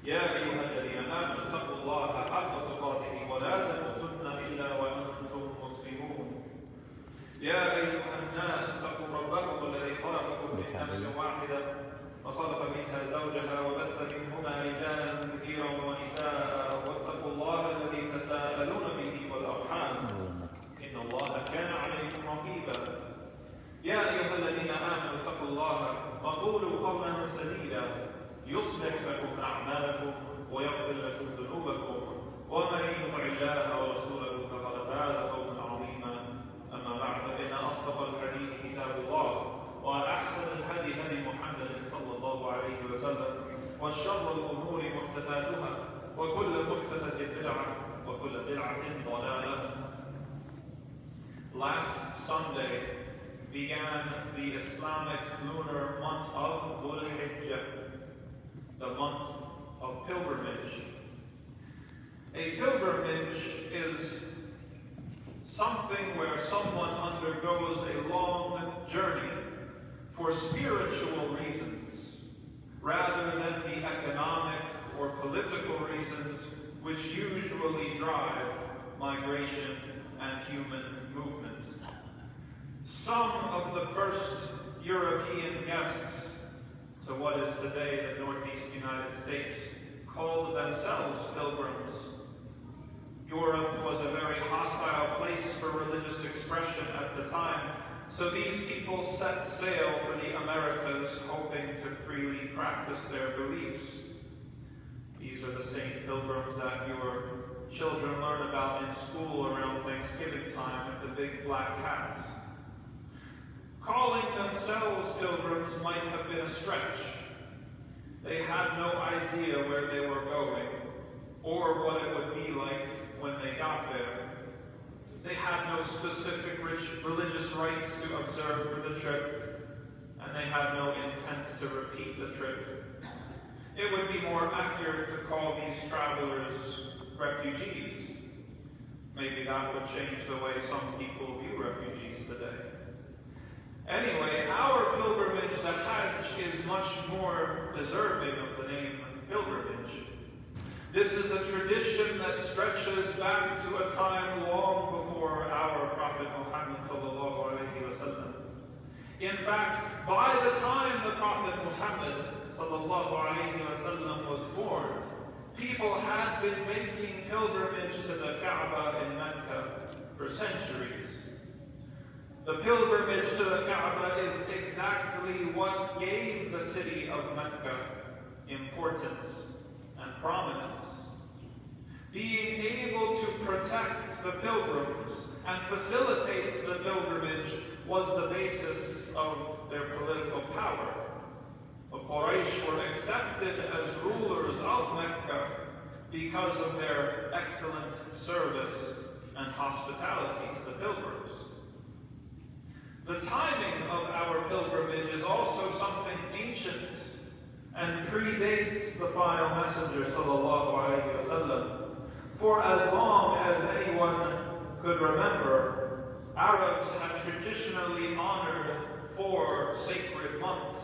يا أيها الذين آمنوا اتقوا الله حق تقاته ولا تموتن إلا وأنتم مسلمون. يا أيها الناس اتقوا ربكم الذي خلقكم من نفس واحدة وخلق منها زوجها وبث منهما رجالا كثيرا ونساء واتقوا الله الذي تساءلون به والأرحام إن الله كان عليكم رقيبا. يا أيها الذين آمنوا اتقوا الله وقولوا قولا سديدا يصلح لكم أعمالكم ويغفر لكم ذنوبكم ومن يطع الله ورسوله فقد فاز فوزا عظيما. أما بعد فإن أصدق الحديث كتاب الله وأحسن الهدي هدي محمد صلى الله عليه وسلم وشر الأمور محدثاتها وكل محدثة بدعة وكل بدعة ضلالة. Last Sunday began the Islamic lunar month of Dhul-Hijjah, the month of pilgrimage. A pilgrimage is something where someone undergoes a long journey for spiritual reasons, rather than the economic or political reasons which usually drive migration and human movement. Some of the first European guests to what is today the Northeast United States called themselves Pilgrims. Europe was a very hostile place for religious expression at the time, so these people set sail for the Americas hoping to freely practice their beliefs. These are the same pilgrims that your children learn about in school around Thanksgiving time with the big black hats. Calling themselves pilgrims might have been a stretch. They had no idea where they were going or what it would be like when they got there. They had no specific religious rites to observe for the trip, and they had no intent to repeat the trip. It would be more accurate to call these travelers refugees. Maybe that would change the way some people view refugees today. Anyway, our pilgrimage, the Hajj, is much more deserving of the name pilgrimage. This is a tradition that stretches back to a time long before our Prophet Muhammad sallallahu alaihi wasallam. In fact, by the time the Prophet Muhammad sallallahu alaihi wasallam was born, people had been making pilgrimage to the Kaaba in Makkah for centuries. The pilgrimage to the Kaaba is exactly what gave the city of Mecca importance and prominence. Being able to protect the pilgrims and facilitate the pilgrimage was the basis of their political power. The Quraysh were accepted as rulers of Mecca because of their excellent service and hospitality to the pilgrims. The timing of our pilgrimage is also something ancient and predates the final messenger sallallahu alaihi wasallam. For as long as anyone could remember, Arabs had traditionally honored 4 sacred months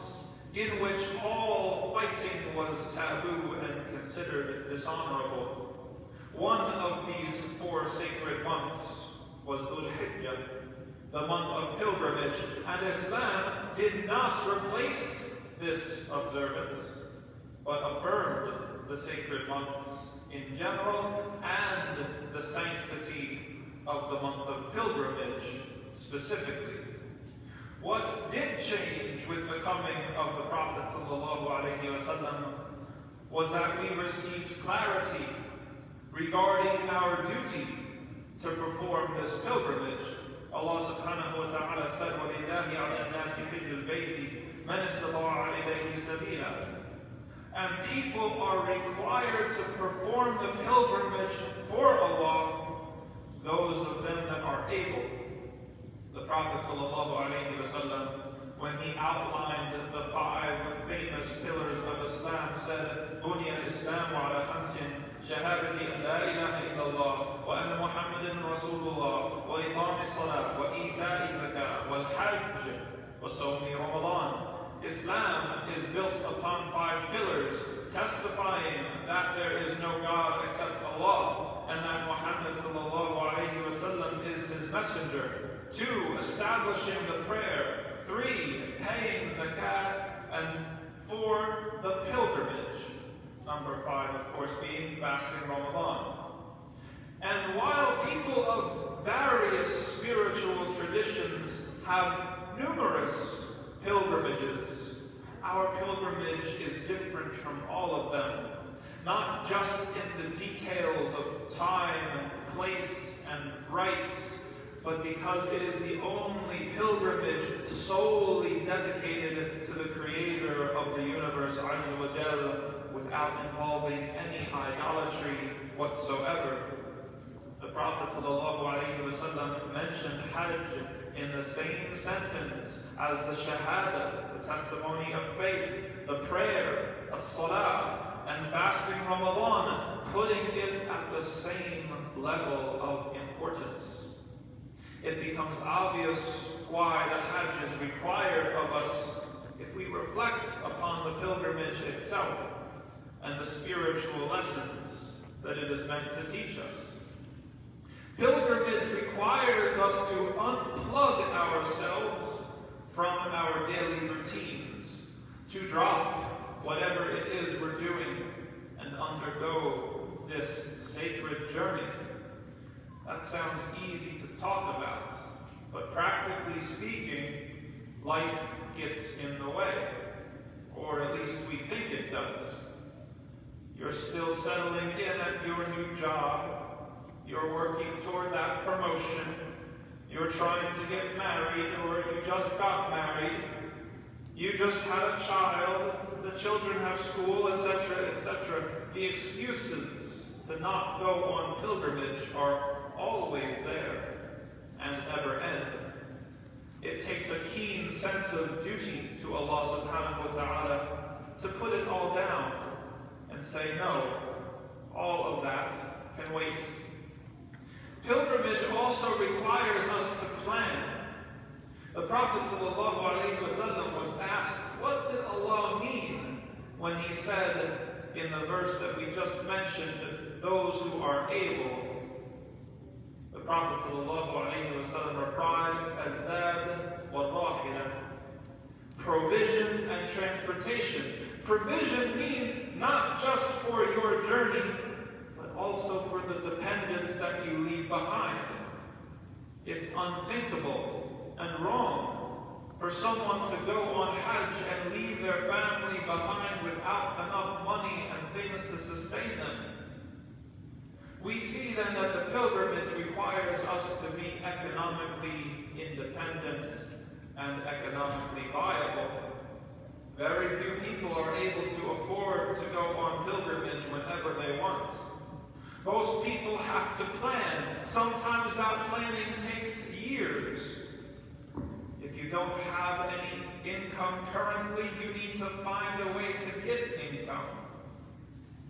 in which all fighting was taboo and considered dishonorable. One of these 4 sacred months was Dhul-Hijjah, the month of pilgrimage, and Islam did not replace this observance, but affirmed the sacred months in general and the sanctity of the month of pilgrimage specifically. What did change with the coming of the Prophet ﷺ was that we received clarity regarding our duty to perform this pilgrimage. Allah subhanahu wa ta'ala said, وَلِلَّهِ عَلَى النَّاسِ حِجُّ الْبَيْتِ مَنِ اسْتَطَاعَ إِلَيْهِ سَبِيلًا. And people are required to perform the pilgrimage for Allah, those of them that are able. The Prophet ﷺ, when he outlined the 5 famous pillars of Islam, said, بُنِيَ الْإِسْلَامُ عَلَى خَمْسٍ شهادة أن لا إله إلا الله وأن محمدا رسول الله وإقام الصلاة وإيتاء الزكاة والحج وصوم رمضان. Islam is built upon 5 pillars, testifying that messenger. 2, establishing the prayer. 3, paying zakat. And 4, the pilgrimage. Number 5, of course, being fasting Ramadan. And while people of various spiritual traditions have numerous pilgrimages, our pilgrimage is different from all of them. Not just in the details of time and place and rites, but because it is the only pilgrimage solely dedicated to the Creator of the universe, Azza wa Jal, without involving any idolatry whatsoever. The Prophet ﷺ mentioned Hajj in the same sentence as the Shahada, the testimony of faith, the prayer, as-salah, and fasting Ramadan, putting it at the same level of importance. It becomes obvious why the Hajj is required of us if we reflect upon the pilgrimage itself and the spiritual lessons that it is meant to teach us. Pilgrimage requires us to unplug ourselves from our daily routines, to drop whatever it is we're doing and undergo this sacred journey. That sounds easy to talk about, but practically speaking, life gets in the way, or at least we think it does. You're still settling in at your new job. You're working toward that promotion. You're trying to get married, or you just got married. You just had a child. The children have school, etc., etc. The excuses to not go on pilgrimage are always there and never end. It takes a keen sense of duty to Allah subhanahu wa ta'ala to put it all down and say, no, all of that can wait. Pilgrimage also requires us to plan. The Prophet ﷺ was asked, what did Allah mean when he said in the verse that we just mentioned, those who are able? The Prophet ﷺ replied, Azad wa rahila, provision and transportation. Provision means not just for your journey, but also for the dependents that you leave behind. It's unthinkable and wrong for someone to go on Hajj and leave their family behind without enough money and things to sustain them. We see then that the pilgrimage requires us to be economically independent and economically viable. Very few people are able to afford to go on pilgrimage whenever they want. Most people have to plan. Sometimes that planning takes years. If you don't have any income currently, you need to find a way to get income.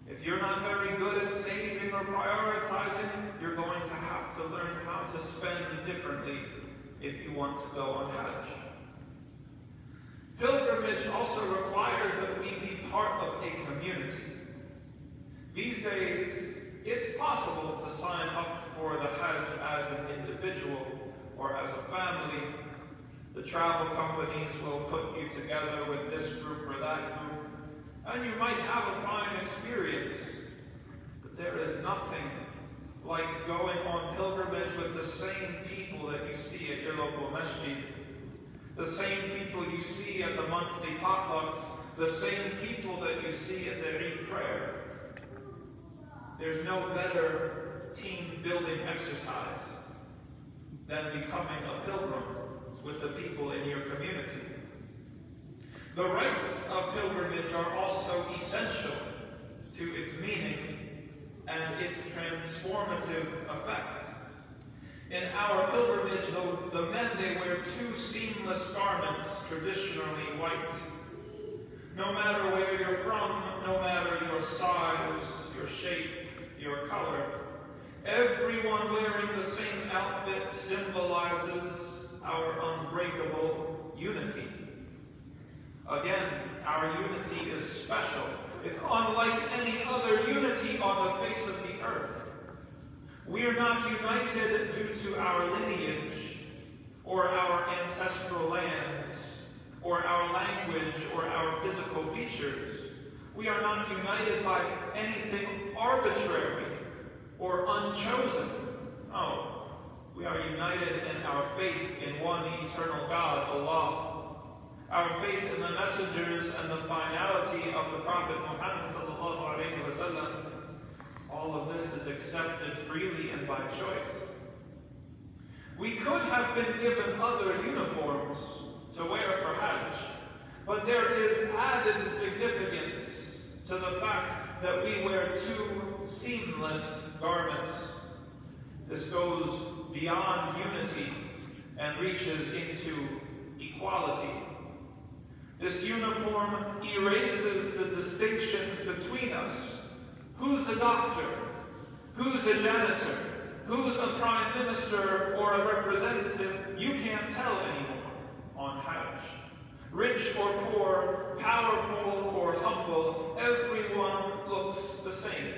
If you're not very good at saving or prioritizing, you're going to have to learn how to spend differently if you want to go on Hajj. Pilgrimage also requires that we be part of a community. These days, it's possible to sign up for the Hajj as an individual or as a family. The travel companies will put you together with this group or that group, and you might have a fine experience. But there is nothing like going on pilgrimage with the same people that you see at your local masjid, the same people you see at the monthly potlucks, the same people that you see at the Eid prayer. There's no better team-building exercise than becoming a pilgrim with the people in your community. The rites of pilgrimage are also essential to its meaning and its transformative effect. In our pilgrimage, the men, they wear 2 seamless garments, traditionally white. No matter where you're from, no matter your size, your shape, your color, everyone wearing the same outfit symbolizes our unbreakable unity. Again, our unity is special. It's unlike any other unity on the face of the earth. We are not united due to our lineage, or our ancestral lands, or our language, or our physical features. We are not united by anything arbitrary or unchosen. No, we are united in our faith in one eternal God, Allah. Our faith in the messengers and the finality of the Prophet Muhammad sallallahu alaihi wasallam. All of this is accepted freely and by choice. We could have been given other uniforms to wear for Hajj, but there is added significance to the fact that we wear two seamless garments. This goes beyond unity and reaches into equality. This uniform erases the distinctions between us. Who's a doctor? Who's a janitor? Who's a prime minister or a representative? You can't tell anymore on Hajj. Rich or poor, powerful or humble, everyone looks the same.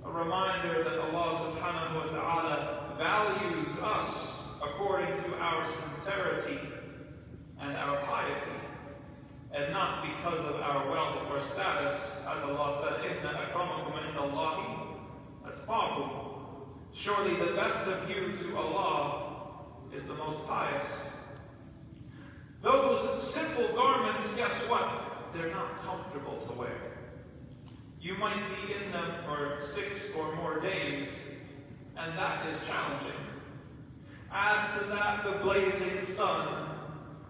A reminder that Allah subhanahu wa ta'ala values us according to our sincerity and our piety, and not because of our wealth or status, as Allah said, "Inna akramakum indallahi atqakum." Surely the best of you to Allah is the most pious. Those simple garments, guess what? They're not comfortable to wear. You might be in them for 6 or more days, and that is challenging. Add to that the blazing sun,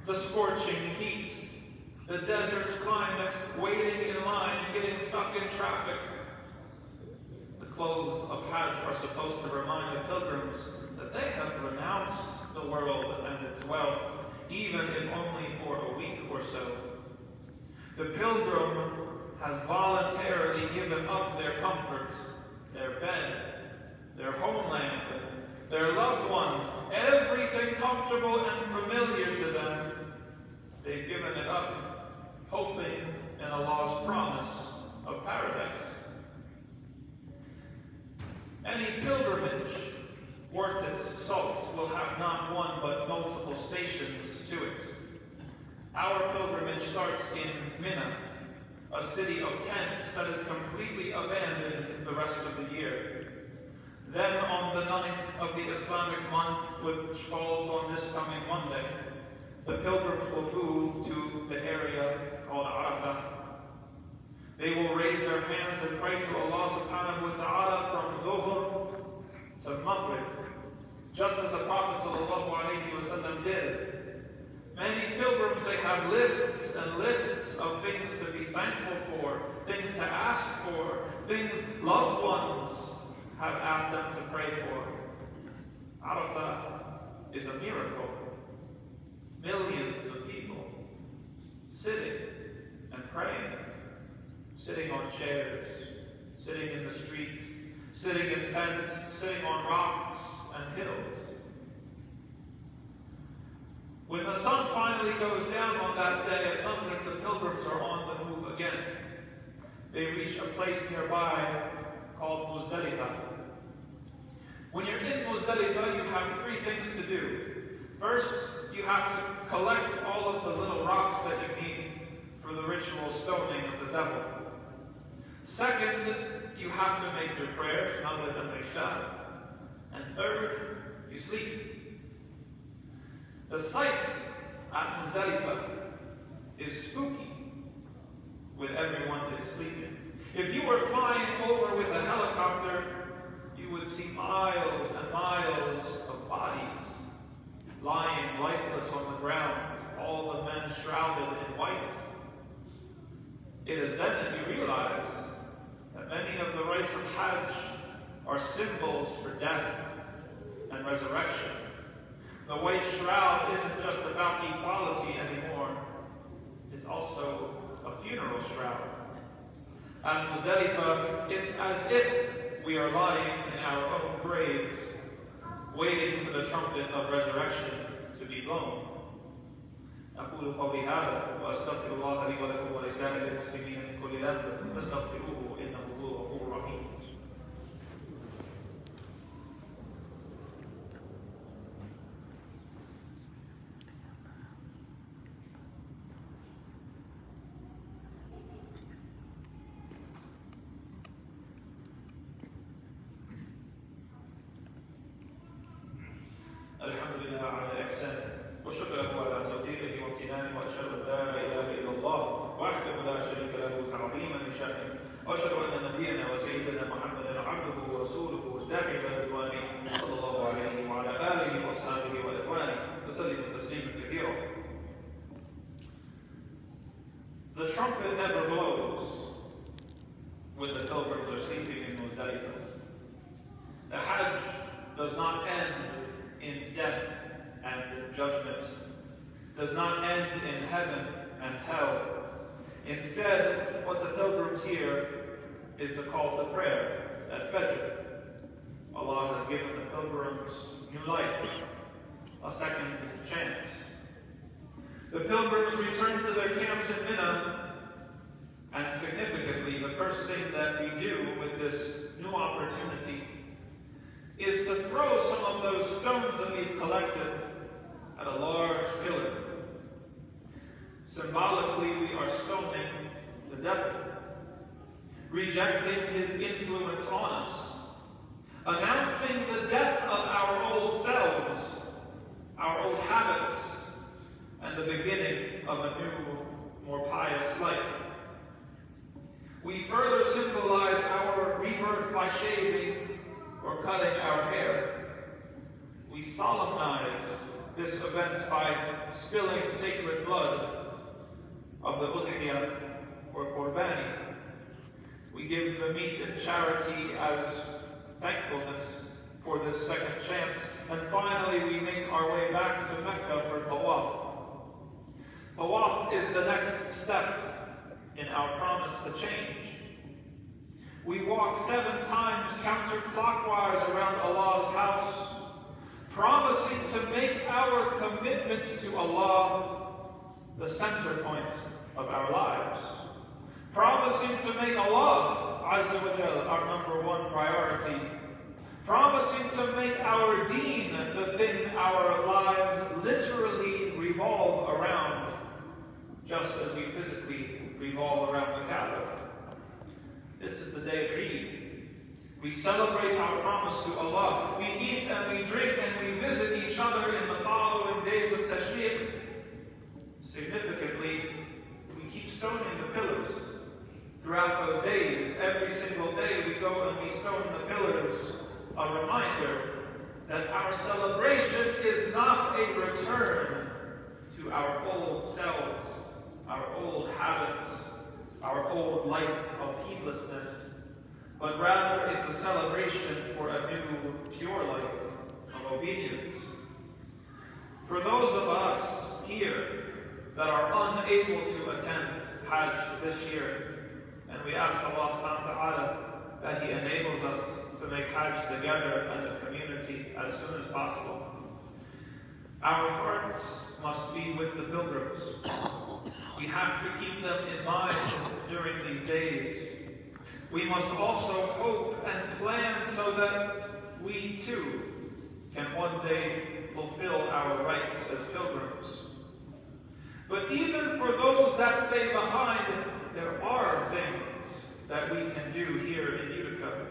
the scorching heat, the desert climate, waiting in line, getting stuck in traffic. The clothes of Hajj are supposed to remind the pilgrims that they have renounced the world and its wealth, even if only for a week or so. The pilgrim has voluntarily given up their comfort, their bed, their homeland, their loved ones, everything comfortable and familiar to them. They've given it up, hoping in Allah's promise of paradise. Any pilgrimage worth its salt will have not one but multiple stations to it. Our pilgrimage starts in Mina, a city of tents that is completely abandoned the rest of the year. Then on the 9th of the Islamic month, which falls on this coming Monday, the pilgrims will move to the area called Arafah. They will raise their hands and pray to Allah subhanahu wa ta'ala from Dhuhr to Maghrib, just as the Prophet sallallahu alaihi wasallam did. Many pilgrims, they have lists and lists of things to be thankful for, things to ask for, things loved ones have asked them to pray for. Arafah is a miracle. Millions of people sitting and praying, sitting on chairs, sitting in the streets, sitting in tents, sitting on rocks and hills. When the sun finally goes down on that day at Maghrib, the pilgrims are on the move again. They reach a place nearby called Muzdalifah. When you're in Muzdalifah, you have 3 things to do. First, you have to collect all of the little rocks that you need for the ritual stoning of the devil. Second, you have to make your prayers, Maghrib and Isha. And third, you sleep. The site at Muzdalifah is spooky when everyone is sleeping. If you were flying over with a helicopter, you would see miles and miles of bodies lying lifeless on the ground, all the men shrouded in white. It is then that you realize that many of the rites of Hajj are symbols for death and resurrection. The white shroud isn't just about equality anymore, it's also a funeral shroud. At Muzdalifah, it's as if we are lying in our own graves, waiting for the trumpet of resurrection to be blown. أقول قولي هذا وأستغفر الله لي ولكم ولسائر المسلمين من كل ذنب فاستغفروه إنه هو الغفور الرحيم. وإحسانه والشكر له على توفيقه وامتنانه وأشهد أن لا إله إلا الله وحده لا شريك له تعظيما لشأنه وأشهد أن نبينا وسيدنا محمدا عبده ورسوله والداعي إلى رضوانه صلى الله عليه وعلى آله وأصحابه وإخوانه وسلم تسليما كثيرا. The trumpet never blows when the pilgrims are sleeping in Muzdalifah. The Hajj does not end in death and judgment, does not end in heaven and hell. Instead, what the pilgrims hear is the call to prayer at Fajr. Allah has given the pilgrims new life, a second chance. The pilgrims return to their camps in Mina, and significantly, the first thing that we do with this new opportunity is to throw some of those stones that we've collected at a large pillar. Symbolically, we are stoning the devil, rejecting his influence on us, announcing the death of our old selves, our old habits, and the beginning of a new, more pious life. We further symbolize our rebirth by shaving or cutting our hair. We solemnize this event by spilling sacred blood of the Dhul-Hijjah or Qurbani. We give the meat in charity as thankfulness for this second chance. And finally, we make our way back to Mecca for Tawaf. Tawaf is the next step in our promise to change. We walk 7 times counterclockwise around Allah's house, promising to make our commitment to Allah the center point of our lives, promising to make Allah Azza wa Jal our number 1 priority, promising to make our deen the thing our lives literally revolve around, just as we physically revolve around the Kaaba. This is the day of Eid. We celebrate our promise to Allah. We eat and we drink and we visit each other in the following days of Tashriq. Significantly, we keep stoning the pillars throughout those days. Every single day we go and we stone the pillars. A reminder that our celebration is not a return to our old selves, our old habits, our old life of heedlessness, but rather it's a celebration for a new, pure life of obedience. For those of us here that are unable to attend Hajj this year, and we ask Allah subhanahu wa ta'ala that He enables us to make Hajj together as a community as soon as possible. Our hearts must be with the pilgrims. We have to keep them in mind during these days. We must also hope and plan so that we too can one day fulfill our rights as pilgrims. But even for those that stay behind, there are things that we can do here in Utica.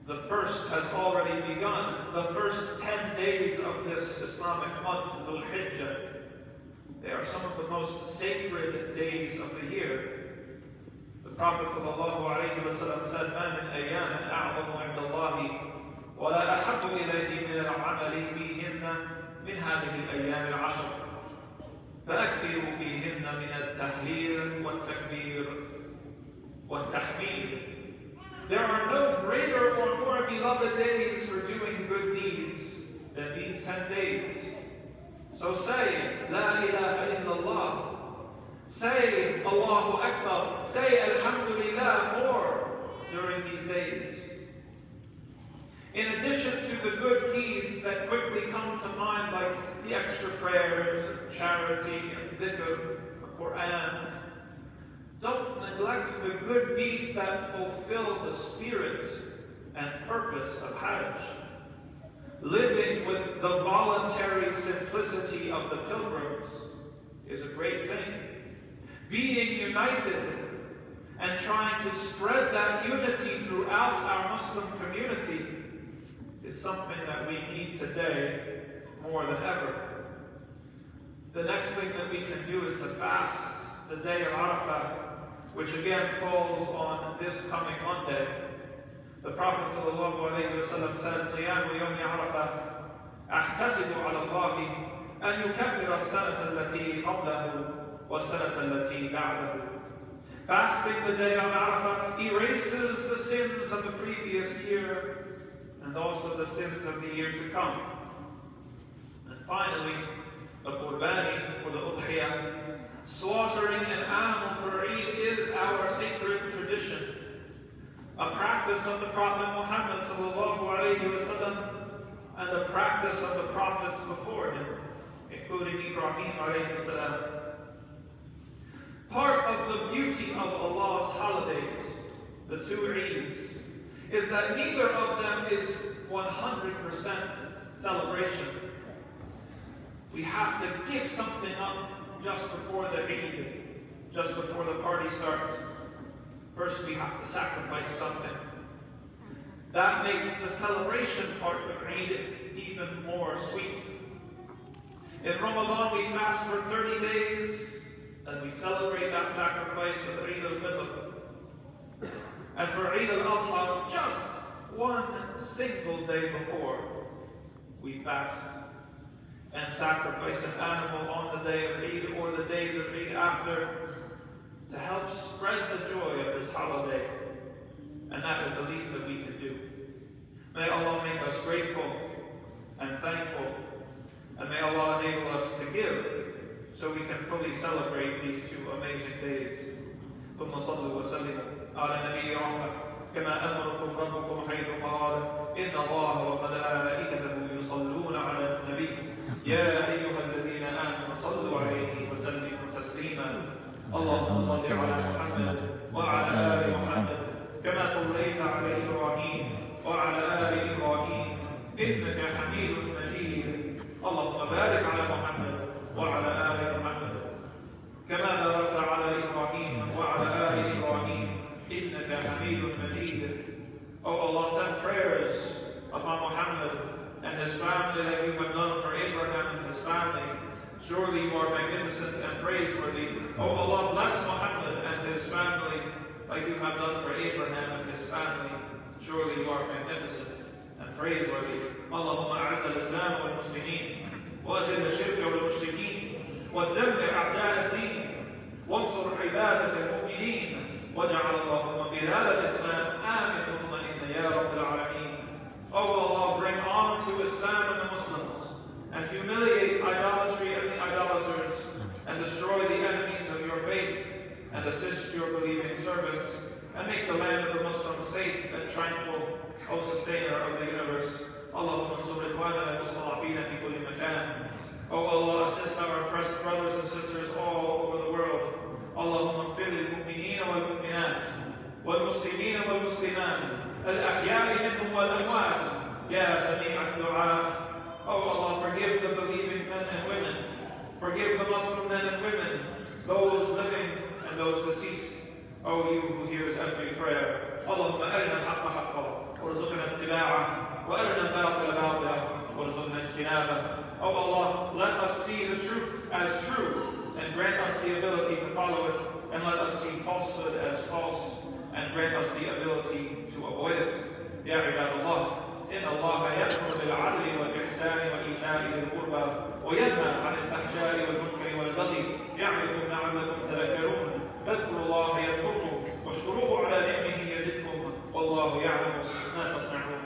The first has already begun. The first 10 days of this Islamic month, Dhul-Hijjah, they are some of the most sacred days of the year. The Prophet ﷺ said, مَا مِنْ أَيَّامٍ أَعْظَمُ عِنْدَ اللَّهِ وَلَا أَحَبُّ إِلَيْهِ مِنَ الْعَمَلِ فِيهِنَّ مِنْ هَذِهِ الْأَيَّامِ الْعَشْرِ فَأَكْثِرُوا فِيهِنَّ مِنَ التَّهْلِيلِ وَالتَّكْبِيرِ وَالتَّحْمِيدِ. There are no greater or more beloved days for doing good deeds than these 10 days. So say, La ilaha illallah. Say, Allahu Akbar. Say, Alhamdulillah more during these days. In addition to the good deeds that quickly come to mind, like the extra prayers, charity, and dhikr, the Quran, don't neglect the good deeds that fulfill the spirit and purpose of Hajj. Living with the voluntary simplicity of the pilgrims is a great thing. Being united and trying to spread that unity throughout our Muslim community is something that we need today more than ever. The next thing that we can do is to fast the day of Arafah, which again falls on this coming Monday. The Prophet ﷺ said, صيام يوم عرفة أحتسب على الله أن يكفر السنة التي قبله والسنة التي بعده. Fasting the day of Arafah erases the sins of the previous year and also the sins of the year to come. And finally, the Qurbani, or the Udhiyah, slaughtering an animal for Eid is our sacred tradition, a practice of the Prophet Muhammad ﷺ and a practice of the prophets before him, including Ibrahim alayhi salam. Part of the beauty of Allah's holidays, the two Eids, is that neither of them is 100% celebration. We have to give something up just before the Eid, just before the party starts. First we have to sacrifice something. That makes the celebration part of Eid even more sweet. In Ramadan we fast for 30 days, and we celebrate that sacrifice with Eid al-Fitr. And for Eid al-Adha, just one single day before, we fast and sacrifice an animal on the day of Eid or the days of Eid after to help spread the joy of this holiday. And that is the least that we can do. May Allah make us grateful and thankful, and may Allah enable us to give so we can fully celebrate these two amazing days. ثم صلوا وسلموا على نبي رحمة كما أمركم ربكم حيث قال إن الله وملائكته يصلون على النبي يا أيها الذين آمنوا صلوا عليه وسلموا تسليما اللهم صل على محمد وعلى آل محمد كما صليت على إبراهيم وعلى آل إبراهيم إنك حميد مجيد اللهم بارك على محمد وعلى آل محمد كما باركت على إبراهيم وعلى آل إبراهيم إنك حميد مجيد. Oh Allah, send prayers upon Muhammad and his family that you have done for Abraham and his family. Surely you are magnificent and praiseworthy. Oh Allah, bless Muhammad and his family like you have done for Abraham and his family. Surely you are magnificent and praiseworthy. اللهم أعز الإسلام والمسلمين وأذل الشرك والمشركين ودمر أعداء الدين وانصر عبادك المؤمنين واجعل اللهم بلاد الإسلام آمن مطمئن يا رب العالمين. Oh Allah, bring honor to Islam and the Muslims, and humiliate idolatry and the idolaters, and destroy the enemies of your faith, and assist your believing servants, and make the land of the Muslims safe and tranquil, O Sustainer of the universe. Allahumma ansur ikhwanana al-mustad'afina fi kulli makan. O Allah, assist our oppressed brothers and sisters all over the world. Allahumma ighfir lil-mu'minina wal-mu'minat wal-muslimina wal-muslimat al-ahya'i minhum wal-amwat ya sami' ad-du'a. O Allah, forgive the believing men and women. Forgive the Muslim men and women, those living and those deceased. O you who hears every prayer. Allahumma arina al-haqqa haqqa warzuqna ittiba'ah wa arina al-batila batila warzuqna ijtinabah. O Allah, let us see the truth as true and grant us the ability to follow it, and let us see falsehood as false and grant us the ability to avoid it. Ya ibadallah, إن الله يأمر بالعدل والإحسان وإيتاء ذي القربى وينهى عن الفحشاء والمنكر والبغي يعظكم لعلكم تذكرون. فاذكروا الله يذكركم واشكروه على نعمه يزدكم والله يعلم ما تصنعون.